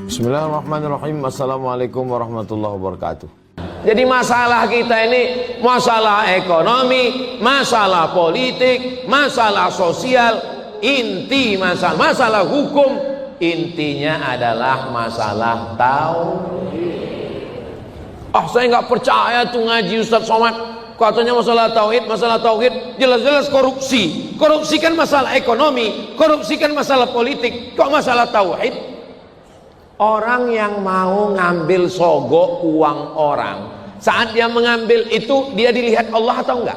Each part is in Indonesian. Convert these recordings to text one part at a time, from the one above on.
Bismillahirrahmanirrahim. Assalamualaikum warahmatullahi wabarakatuh. Jadi masalah kita ini masalah ekonomi, masalah politik, masalah sosial, inti masalah hukum, intinya adalah masalah tauhid. Saya nggak percaya tuh ngaji Ustaz Somad, katanya masalah tauhid, jelas-jelas korupsi. Korupsi kan masalah ekonomi, korupsi kan masalah politik, kok masalah tauhid? Orang yang mau ngambil sogok uang orang, saat dia mengambil itu dia dilihat Allah atau enggak?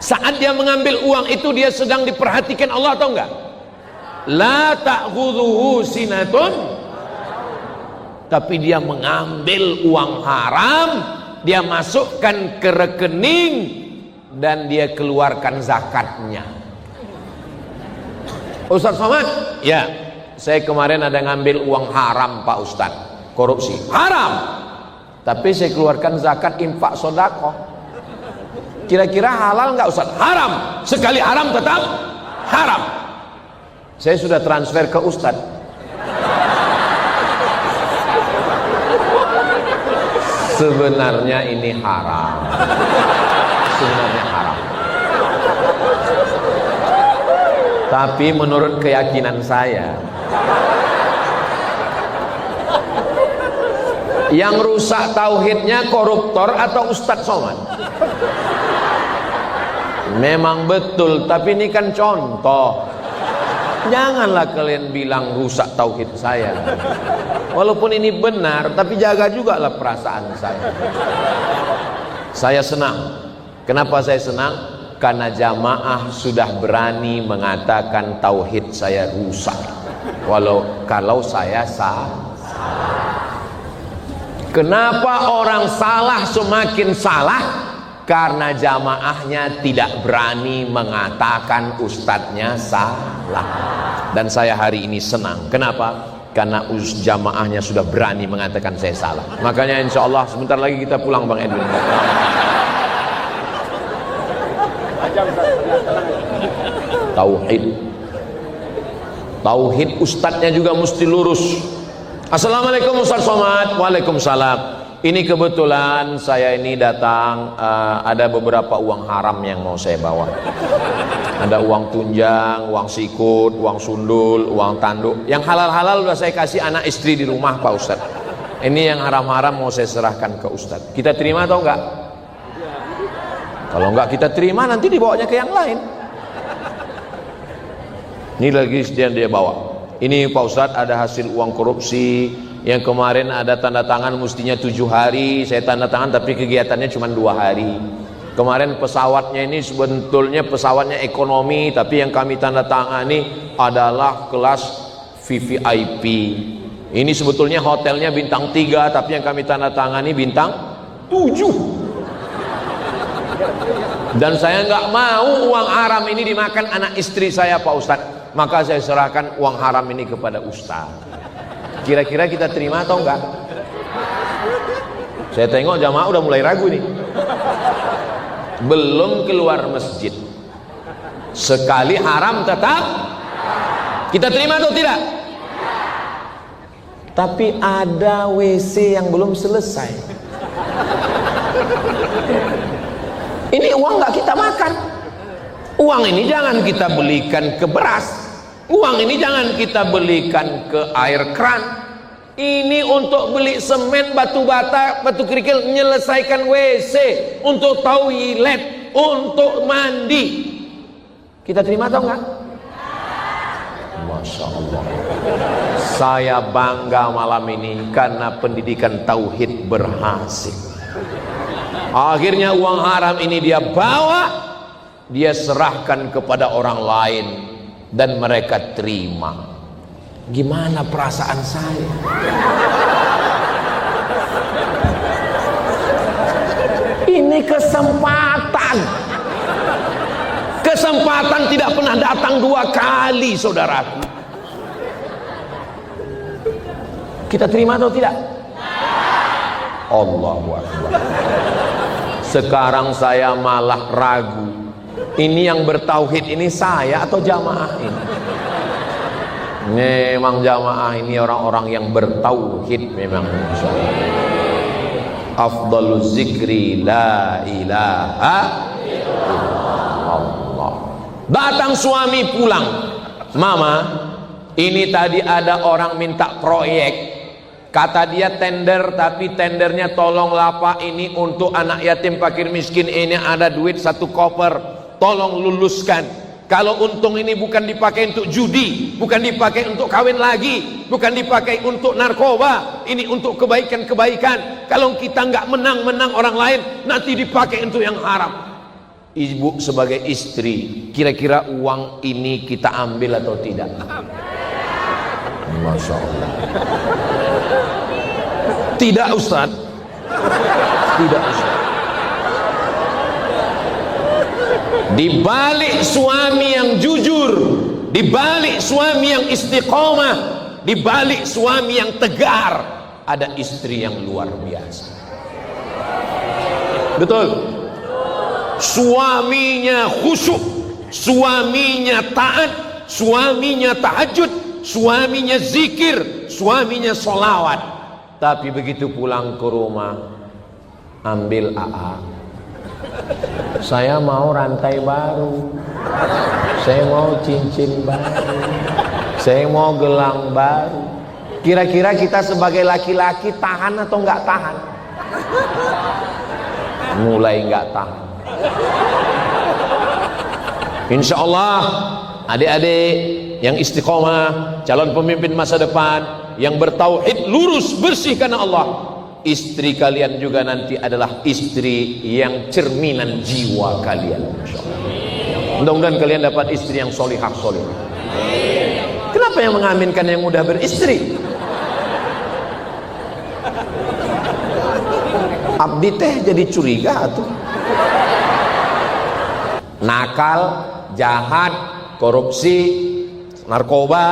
Saat dia mengambil uang itu dia sedang diperhatikan Allah atau enggak? La ta'khudhuhu sinatun. Tapi dia mengambil uang haram, dia masukkan ke rekening dan dia keluarkan zakatnya. Ustaz Somad, ya. Saya kemarin ada ngambil uang haram Pak Ustadz, korupsi, haram. Tapi saya keluarkan zakat infak sodako. Kira-kira halal nggak Ustadz? Haram. Sekali haram tetap haram. Saya sudah transfer ke Ustadz. Sebenarnya ini haram. Sebenarnya haram. Tapi menurut keyakinan saya, yang rusak tauhidnya koruptor atau Ustadz Somad? Memang betul, tapi ini kan contoh. Janganlah kalian bilang rusak tauhid saya. Walaupun ini benar, tapi jaga juga lah perasaan saya. Saya senang. Kenapa saya senang? Karena jamaah sudah berani mengatakan tauhid saya rusak. Kalau saya salah. Kenapa orang salah semakin salah? Karena jamaahnya tidak berani mengatakan ustadznya salah. Dan saya hari ini senang. Kenapa? Karena jamaahnya sudah berani mengatakan saya salah. Makanya insya Allah sebentar lagi kita pulang Bang Edwin. Tauhid ustadznya juga mesti lurus. Assalamualaikum Ustaz Somad. Waalaikumsalam. Ini kebetulan saya ini datang, ada beberapa uang haram yang mau saya bawa. Ada uang tunjang, uang sikut, uang sundul, uang tanduk. Yang halal-halal sudah saya kasih anak istri di rumah Pak Ustaz. Ini yang haram-haram mau saya serahkan ke Ustaz. Kita terima atau enggak? Kalau enggak kita terima, nanti dibawanya ke yang lain. Ini lagi dia bawa. Ini Pak Ustadz ada hasil uang korupsi yang kemarin ada tanda tangan mestinya 7 hari, saya tanda tangan tapi kegiatannya cuma 2 hari. Kemarin pesawatnya ini sebetulnya pesawatnya ekonomi, tapi yang kami tanda tangani adalah kelas VVIP. Ini sebetulnya hotelnya bintang 3, tapi yang kami tanda tangani bintang 7. Dan saya nggak mau uang haram ini dimakan anak istri saya Pak Ustadz. Maka saya serahkan uang haram ini kepada Ustaz. Kira-kira kita terima atau enggak? Saya tengok jamaah udah mulai ragu nih. Belum keluar masjid. Sekali haram tetap kita terima atau tidak? Tapi ada WC yang belum selesai. Ini uang nggak kita makan. Uang ini jangan kita belikan ke beras. Uang ini jangan kita belikan ke air keran. Ini untuk beli semen, batu bata, batu kerikil, menyelesaikan WC, untuk toilet, untuk mandi. Kita terima atau enggak? Masya Allah. Saya bangga malam ini karena pendidikan tauhid berhasil. Akhirnya uang haram ini dia bawa, dia serahkan kepada orang lain dan mereka terima. Gimana perasaan saya? Ini kesempatan. Kesempatan tidak pernah datang 2 kali, saudaraku. Kita terima atau tidak? Allahu Akbar. Sekarang saya malah ragu. Ini yang bertauhid ini saya atau jamaah ini? Memang jamaah ini orang-orang yang bertauhid memang. Afdaluz zikri la ilaha illallah. Datang suami pulang, mama, ini tadi ada orang minta proyek. Kata dia tender, tapi tendernya tolonglah Pak, ini untuk anak yatim fakir miskin, ini ada duit 1 koper, tolong luluskan. Kalau untung ini bukan dipakai untuk judi, bukan dipakai untuk kawin lagi, bukan dipakai untuk narkoba, ini untuk kebaikan-kebaikan. Kalau kita nggak menang-menang orang lain, nanti dipakai untuk yang haram. Ibu sebagai istri, kira-kira uang ini kita ambil atau tidak? Masya Allah. Tidak Ustaz. Tidak Ustaz. Di balik suami yang jujur, di balik suami yang istiqomah, di balik suami yang tegar, ada istri yang luar biasa. Betul. Suaminya khusyuk, suaminya taat, suaminya tahajud, suaminya zikir, suaminya sholawat. Tapi begitu pulang ke rumah, ambil AA, saya mau rantai baru, saya mau cincin baru, saya mau gelang baru. Kira-kira kita sebagai laki-laki tahan atau nggak tahan? Mulai nggak tahan. Insya Allah adik-adik yang istiqomah, calon pemimpin masa depan, yang bertauhid, lurus, bersih karena Allah, istri kalian juga nanti adalah istri yang cerminan jiwa kalian. Mudah-mudahan kalian dapat istri yang solihah solihah. Kenapa yang mengaminkan yang mudah beristri? Abdi teh jadi curiga tuh. Nakal, jahat, korupsi, narkoba,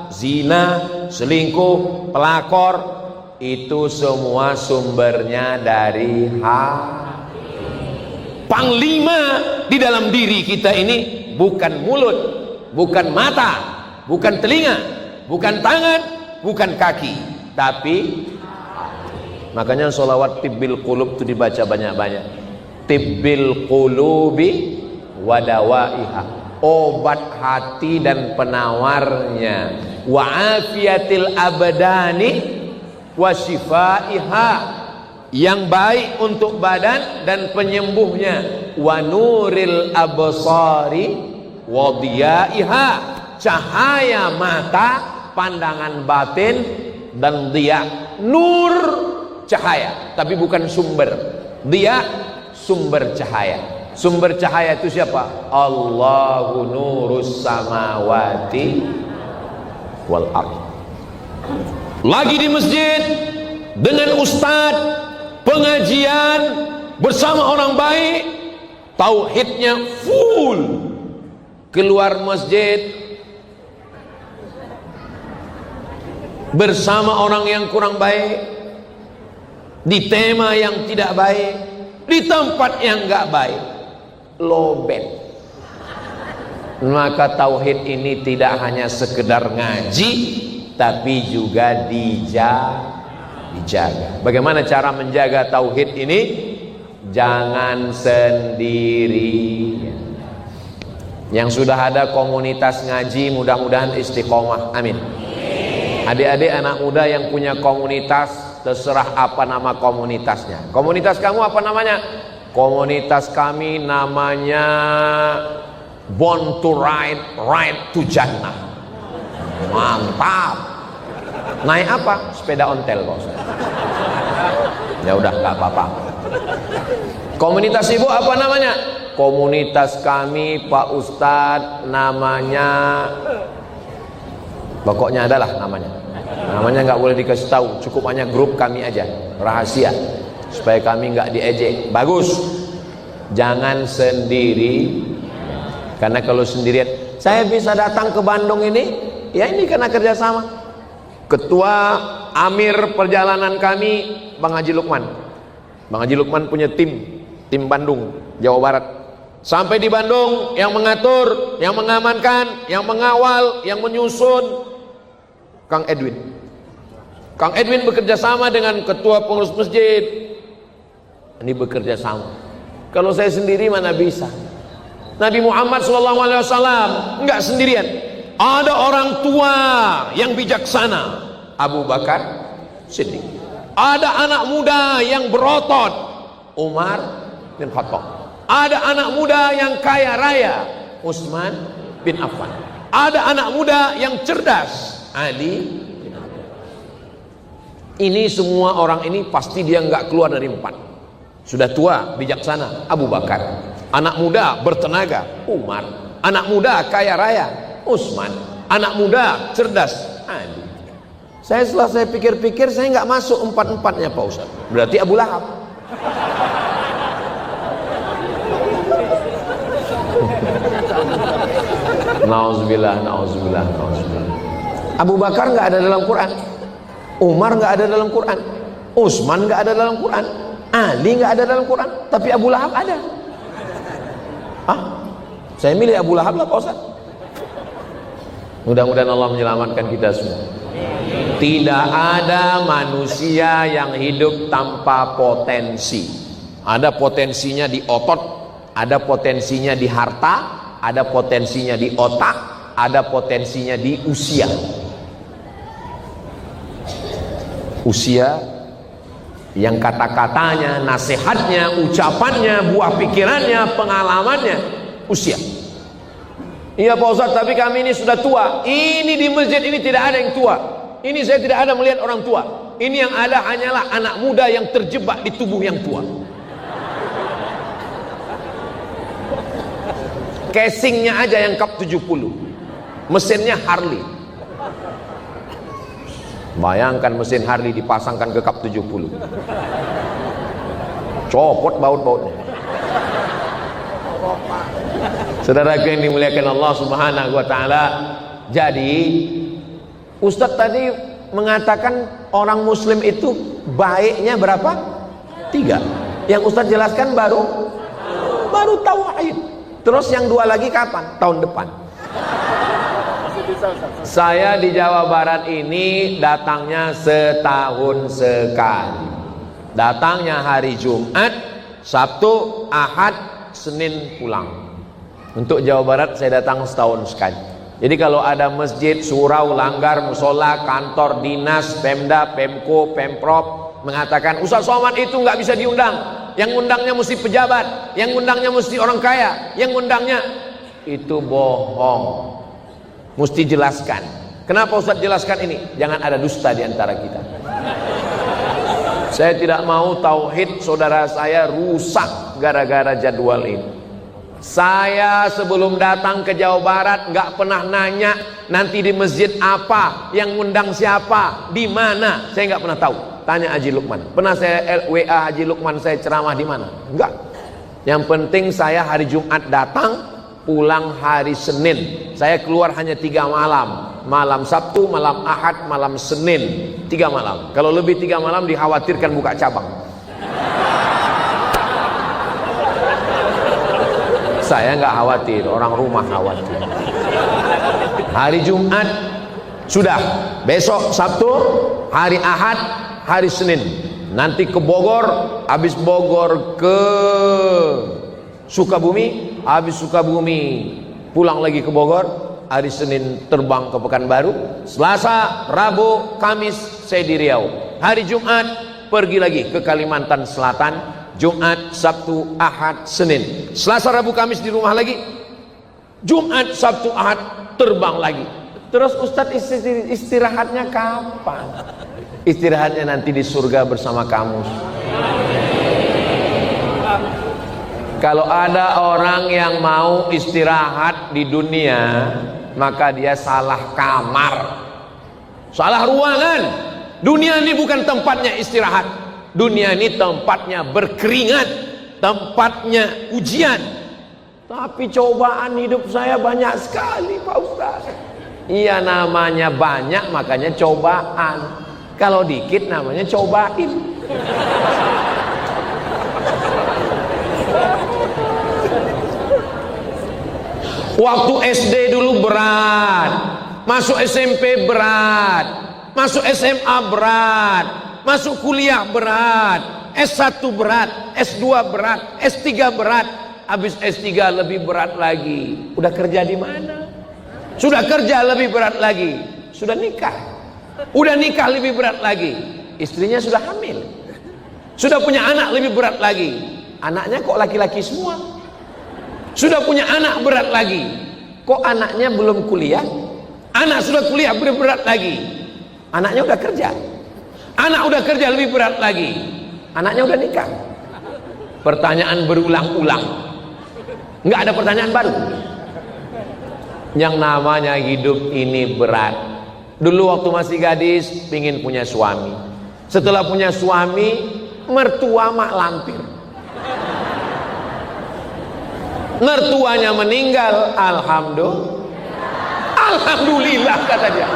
zina, selingkuh, pelakor, itu semua sumbernya dari hati. Panglima di dalam diri kita ini bukan mulut, bukan mata, bukan telinga, bukan tangan, bukan kaki, tapi makanya sholawat tibbil qulub itu dibaca banyak-banyak. Tibbil qulubi wadawaiha, obat hati dan penawarnya, wa afiyatil abdani wa shifaiha, yang baik untuk badan dan penyembuhnya, wa nuril absari wa diyaiha, cahaya mata, pandangan batin dan dia. Nur cahaya, tapi bukan sumber. Dia sumber cahaya. Sumber cahaya itu siapa? Allahu nurus samawati wal ardh. Lagi di masjid dengan ustadz, pengajian bersama orang baik, tauhidnya full. Keluar masjid bersama orang yang kurang baik, di tema yang tidak baik, di tempat yang enggak baik, lobet. Maka tauhid ini tidak hanya sekedar ngaji, tapi juga dijaga. Bagaimana cara menjaga tauhid ini? Jangan sendiri. Yang sudah ada komunitas ngaji, mudah-mudahan istiqomah, amin. Adik-adik anak muda yang punya komunitas, terserah apa nama komunitasnya. Komunitas kamu apa namanya? Komunitas kami namanya Born to Ride, Ride to Jannah. Mantap. Naik apa? Sepeda ontel bos. Ya udah, nggak apa-apa. Komunitas ibu apa namanya? Komunitas kami Pak Ustadz namanya, pokoknya adalah namanya. Namanya nggak boleh dikasih tahu, cukup hanya grup kami aja, rahasia, supaya kami nggak diejek. Bagus. Jangan sendiri, karena kalau sendirian, saya bisa datang ke Bandung ini, ya ini karena kerjasama. Ketua Amir perjalanan kami Bang Haji Lukman. Bang Haji Lukman punya tim Bandung, Jawa Barat. Sampai di Bandung, yang mengatur, yang mengamankan, yang mengawal, yang menyusun, Kang Edwin. Kang Edwin bekerja sama dengan ketua pengurus masjid. Ini bekerja sama. Kalau saya sendiri mana bisa. Nabi Muhammad SAW enggak sendirian. Ada orang tua yang bijaksana, Abu Bakar Siddiq. Ada anak muda yang berotot, Umar bin Khattab. Ada anak muda yang kaya raya, Utsman bin Affan. Ada anak muda yang cerdas, Ali bin Abi Thalib. Ini semua orang ini pasti dia nggak keluar dari 4. Sudah tua, bijaksana, Abu Bakar. Anak muda, bertenaga, Umar. Anak muda, kaya raya, Utsman. Anak muda, cerdas, Ali. Setelah saya pikir-pikir, saya nggak masuk 4-4-nya Pak Ustaz. Berarti Abu Lahab. Nauzubillah, nauzubillah, nauzubillah. Abu Bakar nggak ada dalam Quran, Umar nggak ada dalam Quran, Utsman nggak ada dalam Quran, Ali nggak ada dalam Quran, tapi Abu Lahab ada. Saya milih Abu Lahab lah Pak Ustaz. Mudah-mudahan Allah menyelamatkan kita semua. Tidak ada manusia yang hidup tanpa potensi. Ada potensinya di otot, ada potensinya di harta, ada potensinya di otak, ada potensinya di usia. Usia yang kata-katanya, nasihatnya, ucapannya, buah pikirannya, pengalamannya, usia. Iya Pak Ustaz, tapi kami ini sudah tua. Ini di masjid ini tidak ada yang tua. Ini saya tidak ada melihat orang tua. Ini yang ada hanyalah anak muda yang terjebak di tubuh yang tua. Casingnya aja yang kap 70, mesinnya Harley. Bayangkan mesin Harley dipasangkan ke kap 70, copot baut-bautnya. Saudaraku yang dimuliakan Allah Subhanahu wa taala. Jadi Ustadz tadi mengatakan orang muslim itu baiknya berapa? 3. Yang Ustadz jelaskan baru tauhid. Terus yang 2 lagi kapan? Tahun depan. Saya di Jawa Barat ini datangnya setahun sekali. Datangnya hari Jumat, Sabtu, Ahad, Senin pulang. Untuk Jawa Barat saya datang setahun sekali. Jadi kalau ada masjid, surau, langgar, musola, kantor, dinas, Pemda, Pemko, Pemprov mengatakan Ustaz Somad itu nggak bisa diundang. Yang undangnya mesti pejabat, yang undangnya mesti orang kaya, yang undangnya itu bohong. Mesti jelaskan. Kenapa Ustaz jelaskan ini? Jangan ada dusta di antara kita. Saya tidak mau tauhid saudara saya rusak gara-gara jadwal ini. Saya sebelum datang ke Jawa Barat nggak pernah nanya nanti di masjid apa, yang undang siapa, di mana. Saya nggak pernah tahu. Tanya Haji Lukman. Pernah saya WA Haji Lukman saya ceramah di mana? Enggak. Yang penting saya hari Jumat datang, pulang hari Senin. Saya keluar hanya 3 malam. Malam Sabtu, malam Ahad, malam Senin. 3 malam. Kalau lebih 3 malam dikhawatirkan buka cabang. Saya nggak khawatir, orang rumah khawatir. Hari Jumat sudah, besok Sabtu, hari Ahad, hari Senin. Nanti ke Bogor, habis Bogor ke Sukabumi, habis Sukabumi pulang lagi ke Bogor, hari Senin terbang ke Pekanbaru, Selasa, Rabu, Kamis saya di Riau. Hari Jumat pergi lagi ke Kalimantan Selatan. Jumat, Sabtu, Ahad, Senin. Selasa, Rabu, Kamis di rumah lagi. Jumat, Sabtu, Ahad terbang lagi. Terus Ustadz istirahatnya kapan? Istirahatnya nanti di surga bersama kamu. Kalau ada orang yang mau istirahat di dunia, maka dia salah kamar, salah ruangan. Dunia ini bukan tempatnya istirahat. Dunia ini tempatnya berkeringat, tempatnya ujian. Tapi cobaan hidup saya banyak sekali Pak Ustaz. Iya, namanya banyak makanya cobaan. Kalau dikit namanya cobain. Waktu SD dulu berat. Masuk SMP berat, masuk SMA berat, masuk kuliah berat, S1 berat, S2 berat, S3 berat, habis S3 lebih berat lagi. Udah kerja di mana? Sudah kerja lebih berat lagi. Sudah nikah. Udah nikah lebih berat lagi. Istrinya sudah hamil. Sudah punya anak lebih berat lagi. Anaknya kok laki-laki semua. Sudah punya anak berat lagi. Kok anaknya belum kuliah? Anak sudah kuliah lebih berat lagi. Anaknya udah kerja. Anak udah kerja lebih berat lagi. Anaknya udah nikah. Pertanyaan berulang-ulang. Nggak ada pertanyaan baru. Yang namanya hidup ini berat. Dulu waktu masih gadis pingin punya suami. Setelah punya suami, mertua mak lampir. Mertuanya meninggal, alhamdulillah kata dia.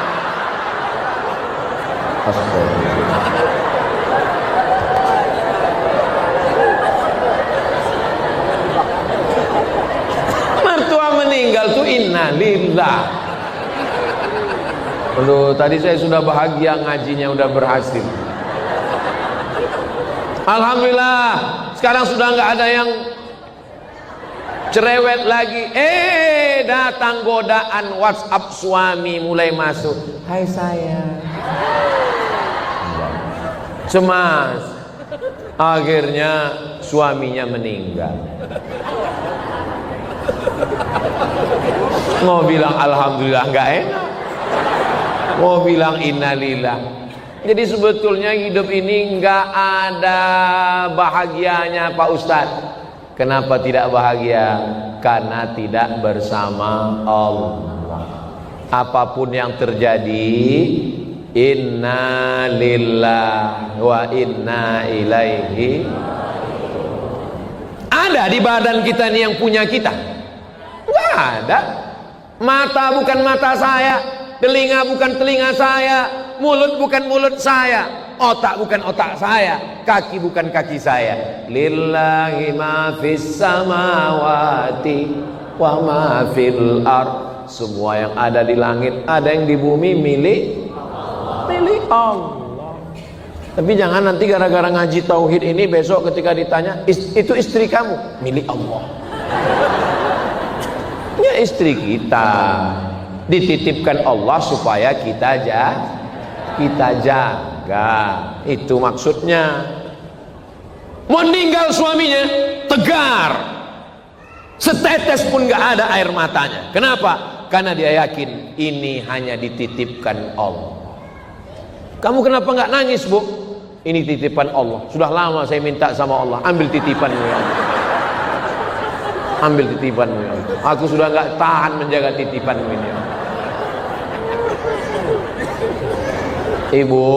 Mertua meninggal tuh innalillah. Aduh, tadi saya sudah bahagia ngajinya udah berhasil. Alhamdulillah, sekarang sudah nggak ada yang cerewet lagi. Datang godaan WhatsApp suami mulai masuk. Hai sayang. Cemas. Akhirnya suaminya meninggal. Mau bilang alhamdulillah nggak enak. Mau bilang innalillah. Jadi sebetulnya hidup ini nggak ada bahagianya Pak Ustadz. Kenapa tidak bahagia? Karena tidak bersama Allah. Apapun yang terjadi, inna lillahi wa inna ilaihi. Ada di badan kita ini yang punya kita? Nggak ada. Mata bukan mata saya, telinga bukan telinga saya, mulut bukan mulut saya, otak bukan otak saya, kaki bukan kaki saya. Lillahi ma fis samawati wa ma fil ard. Semua yang ada di langit, ada yang di bumi milik Allah. Tapi jangan nanti gara-gara ngaji tauhid ini besok ketika ditanya, itu istri kamu? Milik Allah. Ya istri kita dititipkan Allah supaya kita jaga. Itu maksudnya. Meninggal suaminya tegar, setetes pun gak ada air matanya. Kenapa? Karena dia yakin ini hanya dititipkan Allah. Kamu kenapa gak nangis, Bu? Ini titipan Allah. Sudah lama saya minta sama Allah, ambil titipanmu ya Allah. Ambil titipanmu ya Allah. Aku sudah gak tahan menjaga titipanmu ini ya Allah. Ibu,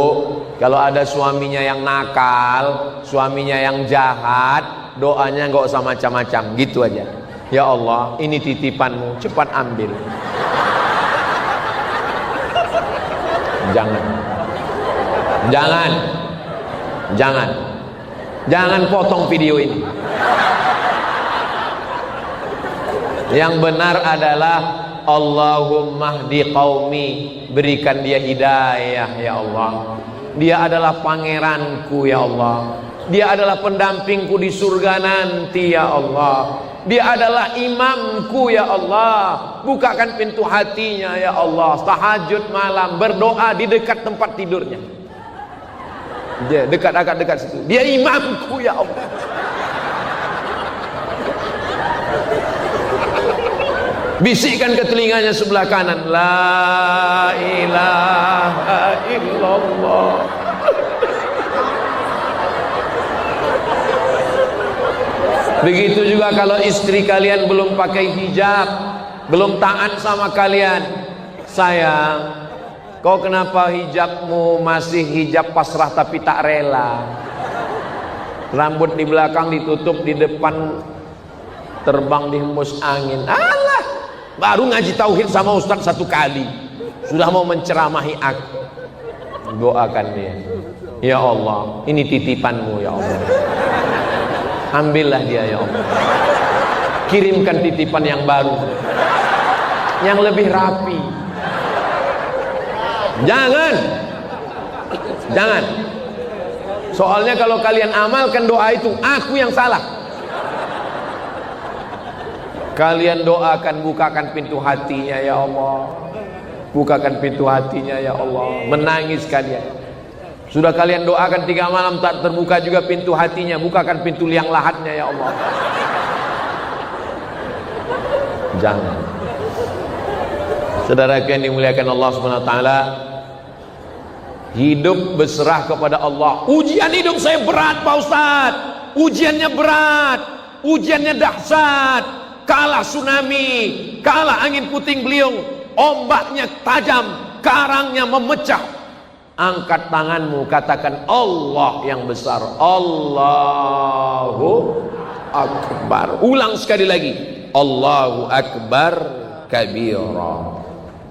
kalau ada suaminya yang nakal, suaminya yang jahat, doanya nggak usah macam-macam, gitu aja. Ya Allah, ini titipanmu, cepat ambil. Jangan potong video ini. Yang benar adalah Allahumma hdi qaumi, berikan dia hidayah ya Allah. Dia adalah pangeranku ya Allah. Dia adalah pendampingku di surga nanti ya Allah. Dia adalah imamku ya Allah. Bukakan pintu hatinya ya Allah. Tahajud malam berdoa di dekat tempat tidurnya. Dia dekat situ. Dia imamku ya Allah. Bisikkan ke telinganya sebelah kanan, la ilaha illallah. Begitu juga kalau istri kalian belum pakai hijab, belum taat sama kalian. Sayang, kau kenapa hijabmu masih hijab pasrah tapi tak rela? Rambut di belakang ditutup, di depan terbang dihembus angin. Alah, baru ngaji tauhid sama ustaz satu kali sudah mau menceramahi aku. Doakan dia, ya Allah, ini titipanmu ya Allah. Ambillah dia ya Allah. Kirimkan titipan yang baru, yang lebih rapi, Jangan. Jangan. Soalnya kalau kalian amalkan doa itu, aku yang salah. Kalian doakan, bukakan pintu hatinya ya Allah. Bukakan pintu hatinya ya Allah. Menangis kalian. Sudah kalian doakan 3 malam tak terbuka juga pintu hatinya, bukakan pintu liang lahatnya ya Allah. Jangan. Saudara yang dimuliakan Allah Subhanahu wa taala, hidup berserah kepada Allah. Ujian hidup saya berat Pak Ustaz. Ujiannya berat, ujiannya dahsyat. Kalah tsunami, kalah angin puting beliung, ombaknya tajam, karangnya memecah. Angkat tanganmu, katakan Allah yang besar. Allahu Akbar. Ulang sekali lagi. Allahu Akbar kabira.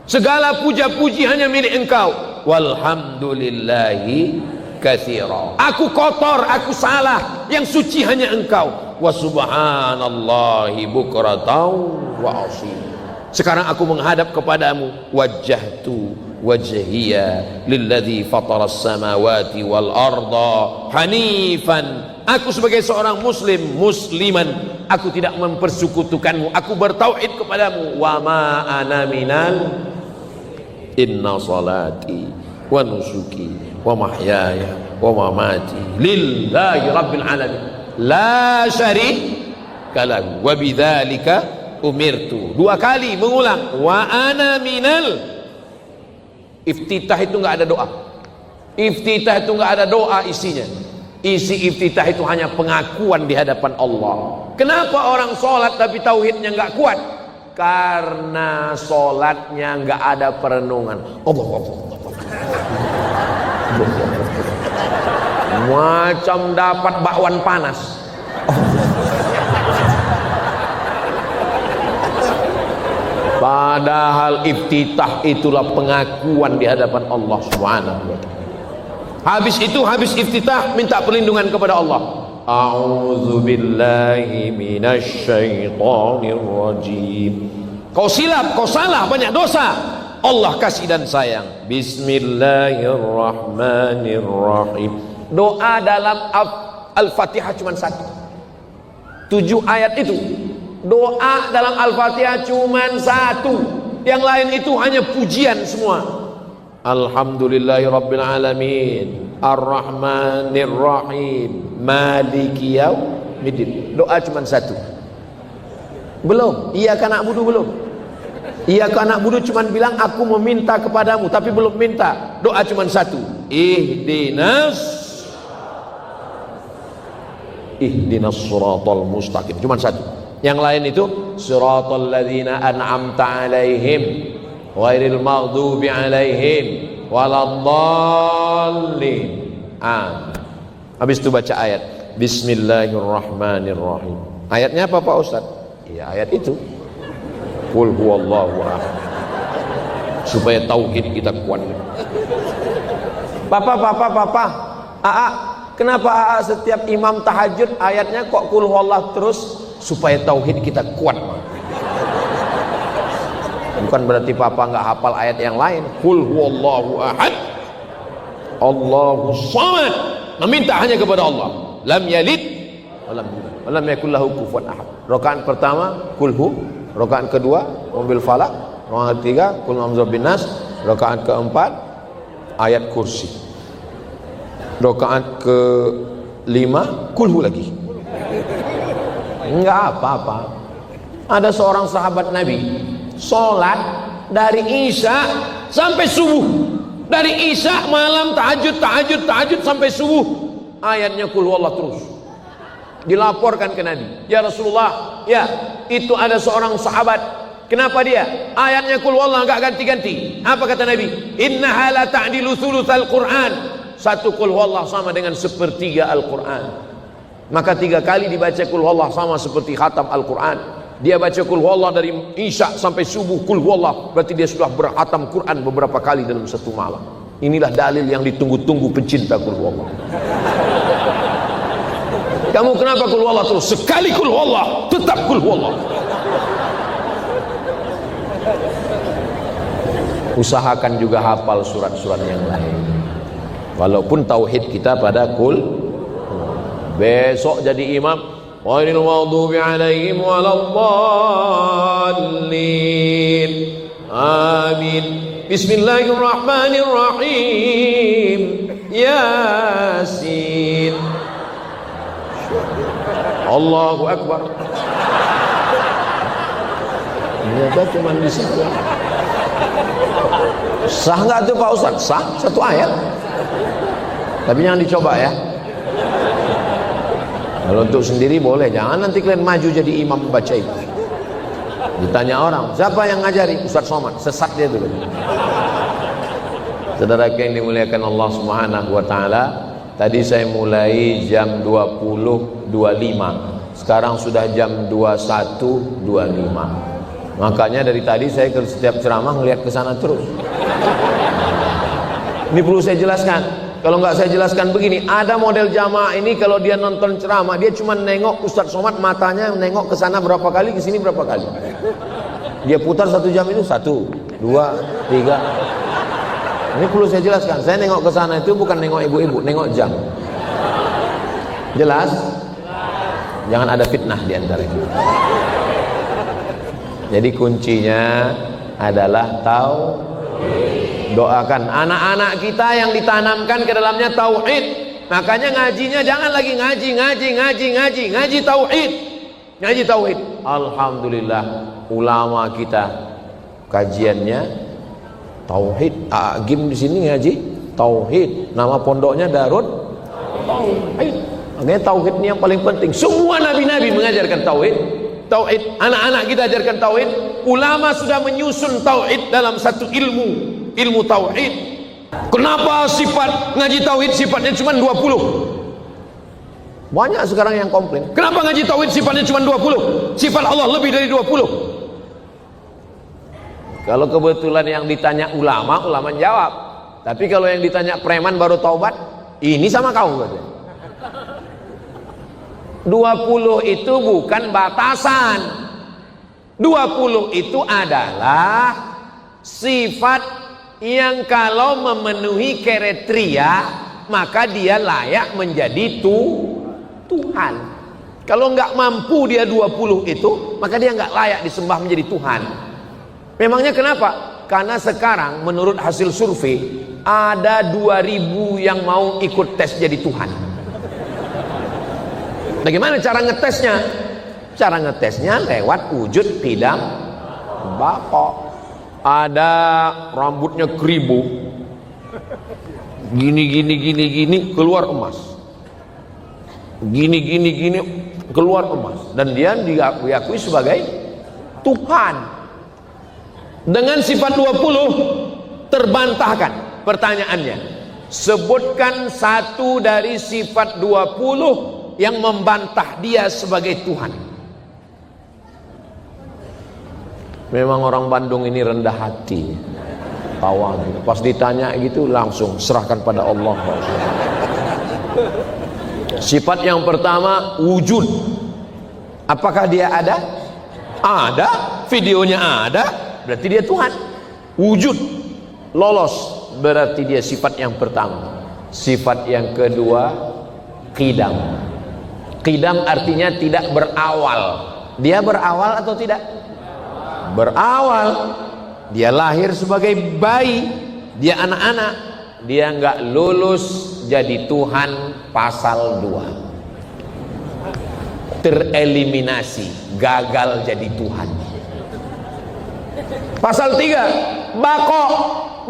Segala puja-puji hanya milik Engkau. Walhamdulillahi katsira. Aku kotor, aku salah, yang suci hanya Engkau. Wa subhanallahi bukratan wa asyil. Sekarang aku menghadap kepadamu. Wajjahtu wajhiya lilladzi fataras samawati wal arda hanifan. Aku sebagai seorang muslim, musliman, aku tidak mempersekutukanmu, aku bertauhid kepadamu. Wa ma ana minal, inna salati wa nusuki wa mahyaya wa mamati lillahi rabbil alamin la syarika lahu wa bidzalika umirtu. 2 kali mengulang wa ana minal. Iftitah itu enggak ada doa. Iftitah itu enggak ada doa isinya. Isi iftitah itu hanya pengakuan di hadapan Allah. Kenapa orang sholat tapi tauhidnya enggak kuat? Karena sholatnya enggak ada perenungan. Macam dapat bakwan panas. Padahal iftitah itulah pengakuan di hadapan Allah Subhanahu wa taala. Habis itu, habis iftitah, minta perlindungan kepada Allah. A'udzubillahi minasyaitonir rajim. Kau silap, kau salah, banyak dosa. Allah kasih dan sayang. Bismillahirrahmanirrahim. Doa dalam Al-Fatihah cuma 1. 7 ayat itu. Doa dalam Al-Fatihah cuma 1. Yang lain itu hanya pujian semua. Alhamdulillahi rabbil alamin, Ar-Rahmanir Rahim, Maliki Yaumiddin. Doa cuma 1. Belum, iyyaka na'budu belum. Iyyaka na'budu cuma bilang aku meminta kepadamu, tapi belum minta. Doa cuma 1. Ihdinas siratal mustaqim. Cuma 1. Yang lain itu siratal ladzina an'amta 'alaihim ghairil maghdubi 'alaihim waladdallin. Habis itu baca ayat Bismillahirrahmanirrahim. Ayatnya apa Pak Ustaz? Ya ayat itu. Qul huwallahu ahad. Supaya tauhid kita kuat. Papa, Aa, kenapa Aa setiap imam tahajud ayatnya kok qul huwallahu terus? Supaya tauhid kita kuat. Bukan berarti papa nggak hafal ayat yang lain. Qul huwallahu ahad, Allahus samad. Meminta hanya kepada Allah. Lam yalid wa lam yakul lahu kufuwan ahad. Rakaat pertama qul hu, rakaat kedua mobil falak, rakaat ketiga qul a'udzu binnas, rakaat keempat ayat kursi, rakaat kelima qul hu lagi. Enggak apa-apa. Ada seorang sahabat Nabi sholat dari Isya sampai subuh. Dari Isya malam tahajud sampai subuh. Ayatnya qul huwallahu terus. Dilaporkan ke Nabi, ya Rasulullah, ya itu ada seorang sahabat. Kenapa dia? Ayatnya qul huwallahu enggak ganti-ganti. Apa kata Nabi? Innaha la ta'dilu thulutsal Qur'an. 1 qul huwallahu sama dengan 1/3 Al-Qur'an. Maka 3 kali dibaca qul huwallahu sama seperti khatam Al-Qur'an. Dia baca qul huwallahu dari Isya sampai subuh qul huwallahu, berarti dia sudah berkhatam Quran beberapa kali dalam 1 malam. Inilah dalil yang ditunggu-tunggu pencinta qul huwallahu. Kamu kenapa qul huwallahu terus? Sekali qul huwallahu, tetap qul huwallahu. Usahakan juga hafal surat-surat yang lain. Walaupun tauhid kita pada kul. Besok jadi imam, ghairil maghdubi alaihim waladdallin. Amin. Bismillahirrahmanirrahim. Yasin. Allahu Akbar. Ternyata cuma di situ. Sah nggak tuh Pak Ustaz? Sah, satu ayat. Tapi jangan dicoba ya. Kalau untuk sendiri boleh, jangan nanti kalian maju jadi imam baca itu. Ditanya orang, siapa yang ngajari? Ustaz Somad, sesat dia dulu. Saudara yang dimuliakan Allah Subhanahu wa taala, tadi saya mulai jam 20.25. Sekarang sudah jam 21.25. Makanya dari tadi saya ke setiap ceramah ngelihat ke sana terus. Ini perlu saya jelaskan. Kalau nggak saya jelaskan begini, ada model jamaah ini kalau dia nonton ceramah, dia cuma nengok Ustaz Somad, matanya nengok ke sana berapa kali, ke sini berapa kali. Dia putar 1 jam itu 1, 2, 3. Ini perlu saya jelaskan. Saya nengok ke sana itu bukan nengok ibu-ibu, nengok jam. Jelas? Jangan ada fitnah di antara kita. Jadi kuncinya adalah doakan anak-anak kita yang ditanamkan ke dalamnya tauhid. Makanya ngajinya jangan lagi ngaji tauhid. Ngaji tauhid. Alhamdulillah ulama kita kajiannya tauhid. Agim di sini ngaji tauhid. Nama pondoknya Darut Tauhid. Makanya tauhid ini yang paling penting. Semua nabi-nabi mengajarkan tauhid. Tauhid, anak-anak kita ajarkan tauhid. Ulama sudah menyusun tauhid dalam satu ilmu tauhid. Kenapa sifat ngaji tauhid sifatnya cuma 20? Banyak sekarang yang komplain. Kenapa ngaji tauhid sifatnya cuma 20? Sifat Allah lebih dari 20. Kalau kebetulan yang ditanya ulama jawab. Tapi kalau yang ditanya preman baru taubat, ini sama kau katanya. 20 itu bukan batasan. 20 itu adalah sifat yang kalau memenuhi kriteria maka dia layak menjadi Tuhan. Kalau nggak mampu dia 20 itu, maka dia nggak layak disembah menjadi Tuhan. Memangnya kenapa? Karena sekarang menurut hasil survei ada 2000 yang mau ikut tes jadi Tuhan. Bagaimana cara ngetesnya? Cara ngetesnya lewat wujud qidam baqa. Ada rambutnya keribu, gini keluar emas, gini keluar emas, dan dia diakui sebagai Tuhan. Dengan sifat 20 terbantahkan. Pertanyaannya, sebutkan satu dari sifat 20 yang membantah dia sebagai Tuhan. Memang orang Bandung ini rendah hati, tawadhu. Pas ditanya gitu langsung serahkan pada Allah. Sifat yang pertama wujud. Apakah dia ada? Ada, videonya ada, berarti dia Tuhan. Wujud, lolos, berarti dia sifat yang pertama. Sifat yang kedua qidam. Qidam artinya tidak berawal. Dia berawal atau tidak? Berawal. Dia lahir sebagai bayi, dia anak-anak, dia nggak lulus jadi Tuhan. Pasal 2 tereliminasi, gagal jadi Tuhan. Pasal 3 bako.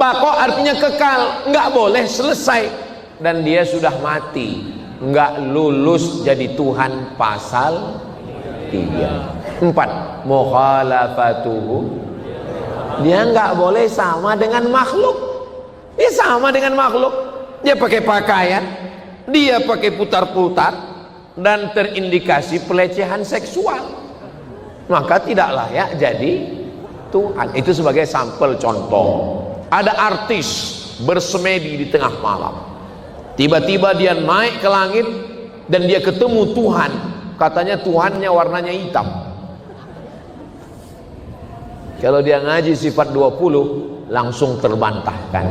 Bako artinya kekal, nggak boleh selesai, dan dia sudah mati, nggak lulus jadi Tuhan. Pasal 3. 4 mukhalafatuhu, dia nggak boleh sama dengan makhluk. Dia sama dengan makhluk, dia pakai pakaian, dia pakai putar-putar, dan terindikasi pelecehan seksual, maka tidak layak jadi Tuhan. Itu sebagai sampel contoh. Ada artis bersemedi di tengah malam, tiba-tiba dia naik ke langit dan dia ketemu Tuhan. Katanya Tuhannya warnanya hitam. Kalau dia ngaji sifat 20 langsung terbantahkan.